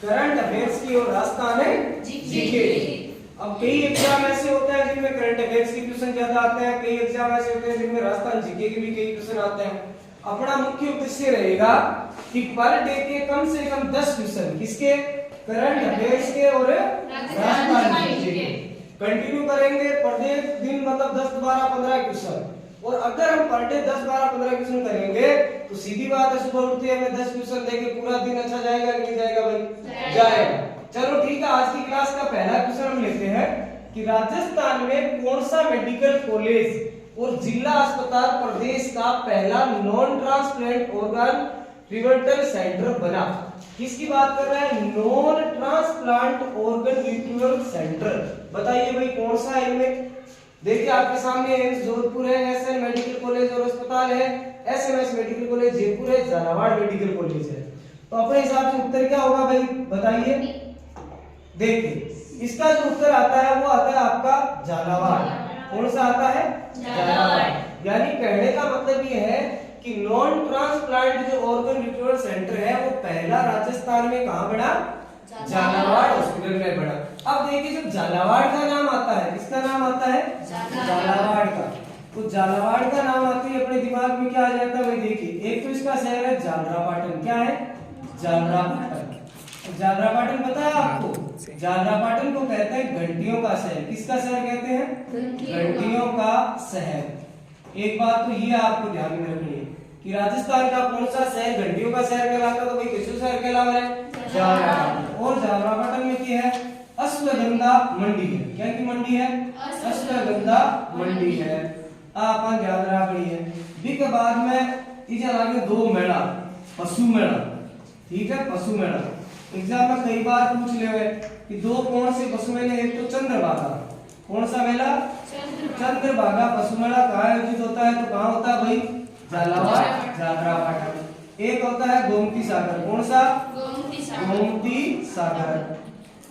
Current affairs की और राजस्थान है जीके। अब कई एग्जाम ऐसे होते हैं जिनमें करंट अफेयर्स के क्वेश्चन ज्यादा आते हैं, कई एग्जाम ऐसे होते हैं जिनमें राजस्थान जीके के भी कई क्वेश्चन आते हैं। अपना मुख्य उद्देश्य रहेगा कि पर डे के कम से कम 10 क्वेश्चन किसके, करंट अफेयर्स के और राजस्थान जीके के कंटिन्यू करेंगे। प्रत्येक दिन मतलब 10 12 15 क्वेश्चन। और अगर हम पर डे 10 12 15 क्वेश्चन करेंगे तो सीधी बात है सुबह उठते हमें 10 क्वेश्चन देके पूरा दिन अच्छा जाएगा नहीं जाएगा भाई? जाएगा। चलो ठीक है, आज की क्लास का पहला क्वेश्चन हम लेते हैं कि राजस्थान में कौन सा मेडिकल कॉलेज और जिला अस्पताल प्रदेश का पहला non transplant organ retrieval centre बना। किसकी बात कर रहा है? Non transplant organ retrieval centre. बताइए भाई कौन सा है इनमें? देखिए आपके सामने एम्स जोधपुर है, एसएन मेडिकल कॉलेज और अस्पताल है, एसएमएस मेडिकल कॉलेज जयपुर है, झालावाड़ मेडिकल कॉलेज है। तो अपने हिसाब से उत्तर क्या होगा भाई बताइए? देखिए इसका जो उत्तर आता है वो आता है आपका झालावाड़। कौन सा आता है? झालावाड़। यानी कहने का मतलब ये है कि नॉन ट्रांसप्लांट जो ऑर्गन रिट्रीवल सेंटर है वो पहला राजस्थान में कहां बना? झालावाड़ हॉस्पिटल में बना। अब देखिए जब झालावाड़ का नाम आता है, किसका नाम आता है? झालावाड़ का। तो झालावाड़ का नाम आते ही अपने दिमाग में क्या आ जाता है भाई? देखिए एक तो इसका शहर है झालरापाटन। क्या है? झालरापाटन। झालरापाटन पता है आपको? झालरापाटन को कहते हैं घंटियों का शहर। किसका शहर कहते हैं? घंटियों का शहर। एक बात तो ये आपको ध्यान में रखनी है कि राजस्थान का कौन सा शहर घंटियों का शहर कहलाता है? तो भाई किस शहर कहलाता है? झालरापाटन। और झालरापाटन में क्या है? अश्वगंधा मंडी है। क्या की मंडी है? अश्वगंधा मंडी है। आप याद रखनी है। बिक बाद में इधर आगे दो मेला, पशु मेला। ठीक है, पशु मेला एग्जाम में कई बार पूछ ले कि दो कौन से पशु मेले? एक तो चंद्रभागा। कौन सा मेला? चंद्रभागा पशु मेला कहाँ आयोजित होता है? तो कहाँ होता है भाई? झालावाड़ झालरापाटन। एक होता है गोमती सागर। कौन सा? गोमती सागर।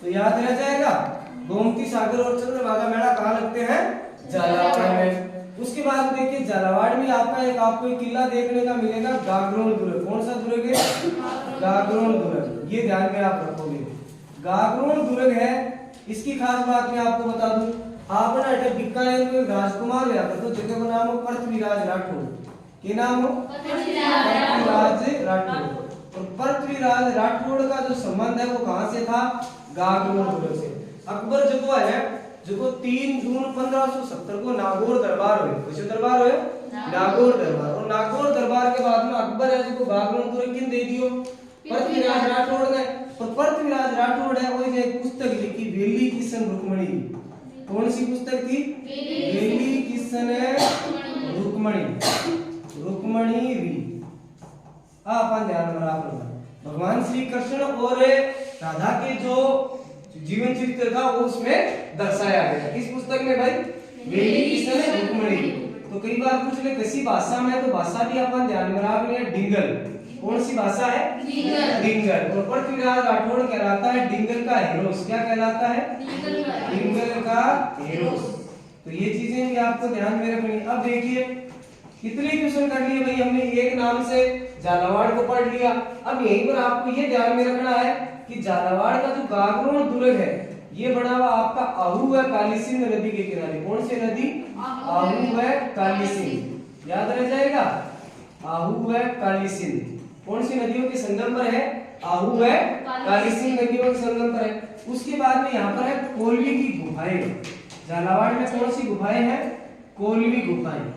तो याद रह जाएगा गोमती सागर और चंद्रभागा मेला कहाँ लगते हैं? झालावाड़ में। उसके बाद देखिए झालावाड़ में आपको एक किला देखने का मिलेगा गागरोन दुर्ग। कौन सा दुर्ग है? गागरोन दुर्ग। ये ध्यान में आप रखोगे। गागरोन दुर्ग है। इसकी खास बात मैं आपको बता दूं, आपने अटक बीकानेर में राजकुमार हुआ तो जगह का नाम हो पृथ्वीराज राठौड़। क्या नाम हो? पृथ्वीराज राठौड़। और पृथ्वीराज राठौड़ का जो संबंध है वो कहां से था? गागरोन दुर्ग से। अकबर जो है जो 3 जून 1570 को नागौर दरबार हुए। किस दरबार हुए? नागौर दरबार। और नागौर दरबार के बाद में अकबर है जो गागरोन दुर्ग किन दे दियो? पृथ्वीराज राठौड़ ने। और पृथ्वीराज राठौड़ है वो एक पुस्तक लिखी वेली किशन रुक्मणी। कौन सी पुस्तक थी? वेली किशन रुक्मणी। रुक्मणी री। अपन ध्यान में रखना भगवान श्री कृष्ण और राधा के जो जीवन चरित्र था वो उसमें दर्शाया गया। किस पुस्तक में भाई? वेली किशन रुक्मणी। तो कई बार पूछ ले किसी भाषा में, तो भाषा भी अपन ध्यान में रखनी है डिंगल। कौन सी भाषा है? डिंगल। और पृथ्वीराज राठौड़ कहलाता है डिंगल का हीरोस। क्या कहलाता है? डिंगल का हीरोस। तो ये चीजें भी आपको ध्यान में रखनी। अब देखिए कितने क्वेश्चन कर लिए भाई हमने? एक नाम से झालावाड़ को पढ़ लिया। अब यहीं पर आपको ये ध्यान में रखना है कि झालावाड़ का जो गागरोन दुर्ग है ये बना हुआ आपका आहू व कालीसिंध नदी के किनारे। कौन सी नदी? आहू व कालीसिंध। याद रह जाएगा आहू व कालीसिंध। कौन सी नदियों के संगम पर है? आहू व कालीसिंध नदियों के संगम पर है। उसके बाद में यहाँ पर है कोलवी की गुफाएं। झालावाड़ में कौन सी गुफाएं हैं? कोलवी गुफाएं।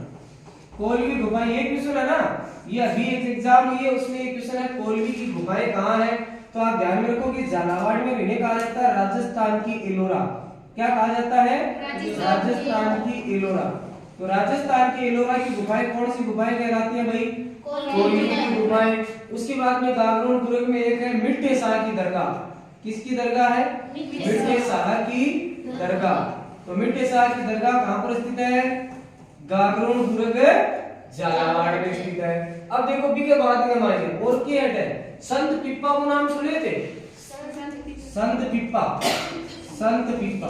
कोलवी गुफाएं ये क्वेश्चन है ना, ये अभी एक एग्जाम लिए उसमें एक क्वेश्चन है कोलवी की गुफाएं कहाँ है? तो आप ध्यान में रखो कि झालावाड़ में इन्हें कहा जाता है राजस्थान की एलोरा। क्या कहा जाता है? राजस्थान की एलोरा। तो राजस्थान की एलोरा की गुफाएं कौन सी गुफाएं कहलाती है भाई? कोलवी की गुफाएं। उसके बाद में गागरोन दुर्ग में एक है मिट्टे शाह की दरगाह। किसकी दरगाह है? मिट्टे शाह की दरगाह। तो मिट्टे शाह की दरगाह कहां पर स्थित है? गागरोन दुर्ग झालावाड़ में स्थित है। अब देखो बी के बाद में हमारे और के हेड है संत पिप्पा को नाम सुने थे? संत पिप्पा। संत पिप्पा।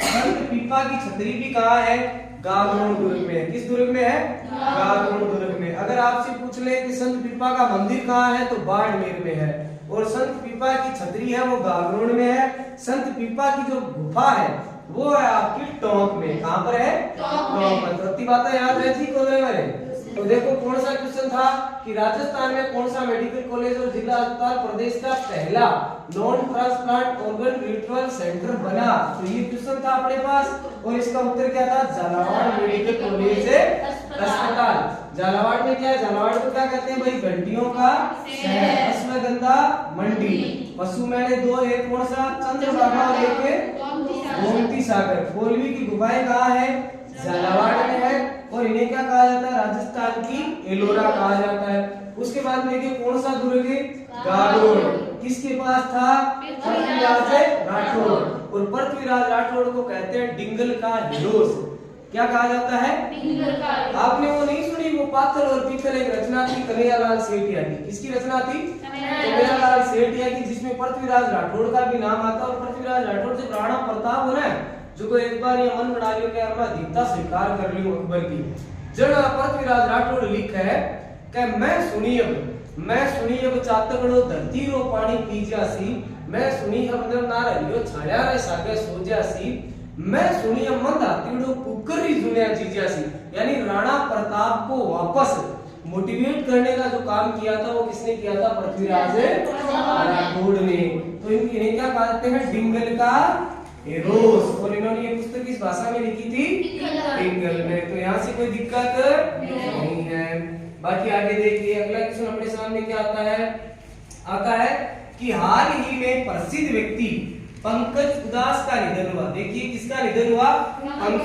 संत पिप्पा की छतरी भी कहाँ है? गागरोन दुर्ग में। किस दुर्ग में है? गागरोन दुर्ग में। अगर आपसे पूछ ले कि संत पिप्पा का मंदिर कहाँ है तो बाड़मेर में है। और संत पीपा की छतरी है वो गागरोन में है। संत पीपा की जो गुफा है वो है आपकी टोंक में। कहां पर है? टोंक में। तो इतनी बातें याद रहती कौन मेरे। तो देखो कौन सा क्वेश्चन था कि राजस्थान में कौन सा मेडिकल कॉलेज और जिला अस्पताल प्रदेश का पहला non transplant organ retrieval centre बना। तो ये क्वेश्चन था अपने पास और इसका उत्तर क्या था? झालावाड़ मेडिकल कॉलेज अस्पताल। झालावाड़ में क्या है? झालावाड़ को क्या कहते हैं भाई? घंटियों का शहर, अश्वगंधा मंडी। पशु मेले दो, एक कौन सा? चंद्रभागा और एक गोमती सागर। कोलवी की गुफाएं कहाँ है? झालावाड़ में है। और इन्हें क्या कहा जाता है? राजस्थान की एलोरा कहा जाता है। उसके बाद देखिए कौन सा दुर्ग? गागरोन। किसके पास था? पृथ्वीराज राठौड़। और पृथ्वीराज राठौड़ को कहते हैं डिंगल का हीरोज। क्या कहा जाता है? डिंगल का। आपने वो नहीं सुनी वो पाथर और पीतल एक रचना थी कन्हैयालाल सेठिया की। किसकी रचना थी? कन्हैयालाल सेठिया की, जिसमें पृथ्वीराज राठौड़ का भी नाम आता है। और पृथ्वीराज राठौड़ जब राणा प्रताप हो ना जो को एक बार ये मन बना लियो कि यार मैं दीता स्वीकार कर लियो अकबर की। जब पृथ्वीराज राठौड़ लिख है कि मैं सुनी अब चातकड़ो धरती रो पानी पी जासी, मैं सुनी अब अंदर ना रहियो छाया रे सागे सो जासी, मैं सुनी अब मंद हाथीड़ो कुकरी जुनिया जी जासी। यानी राणा प्रताप को वापस मोटिवेट करने का जो काम किया था वो किसने किया था? पृथ्वीराज राठौड़ ने। तो इन्हें क्या कहते हैं? डिंगल का हीरोज। और इन्होंने ये पुस्तक किस भाषा में लिखी थी? डिंगल में। तो यहाँ से कोई दिक्कत नहीं है। बाकी आगे देखिए अगला क्वेश्चन अपने सामने क्या आता है कि हाल ही में प्रसिद्ध व्यक्ति पंकज उदास का निधन हुआ। देखिए किसका निधन हुआ?